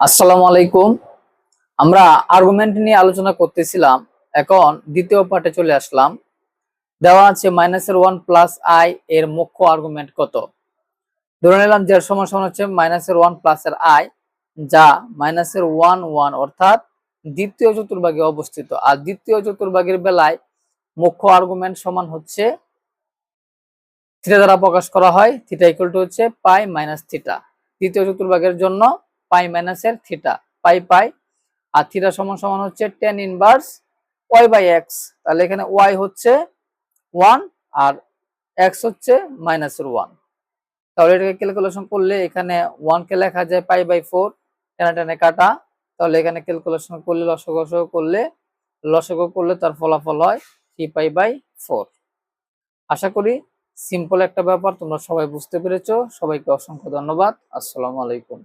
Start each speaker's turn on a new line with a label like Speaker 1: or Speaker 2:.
Speaker 1: আসসালামু আলাইকুম। আমরা আর্গুমেন্ট নিয়ে আলোচনা করতেছিলাম। এখন দ্বিতীয় পার্টে চলে আসলাম। দেওয়া আছে -1 প্লাস আই এর মুখ্য আর্গুমেন্ট কত। ধরে নিলাম যে সমান সমান হচ্ছে -1 প্লাস এর আই, যা -1 অর্থাৎ দ্বিতীয় চতুর্ভাগে অবস্থিত। আর দ্বিতীয় চতুর্ভাগের বেলায় মুখ্য আর্গুমেন্ট সমান হচ্ছে থিটা দ্বারা প্রকাশ করা হয়। থিটা ইকুয়াল টু হচ্ছে পাই মাইনাস থিটা। তৃতীয় চতুর্ভাগের জন্য পাই মাইনাসের থিটা, পাই পাই। আর থিটা সমান সমান হচ্ছে tan inverse Y by X. তাহলে এখানে ওয়াই হচ্ছে 1 আর এক্স হচ্ছে -1। তাহলে এটাকে ক্যালকুলেশন করলে এখানে 1 কে লেখা যায় পাই বাই 4, টেনে টেনে কাটা। তাহলে এখানে ক্যালকুলেশন করলে লসাগু করলে তার ফলাফল হয় 3 পাই বাই 4। আশা করি সিম্পল একটা ব্যাপার তোমরা সবাই বুঝতে পেরেছো। সবাইকে অসংখ্য ধন্যবাদ। আসসালামু আলাইকুম।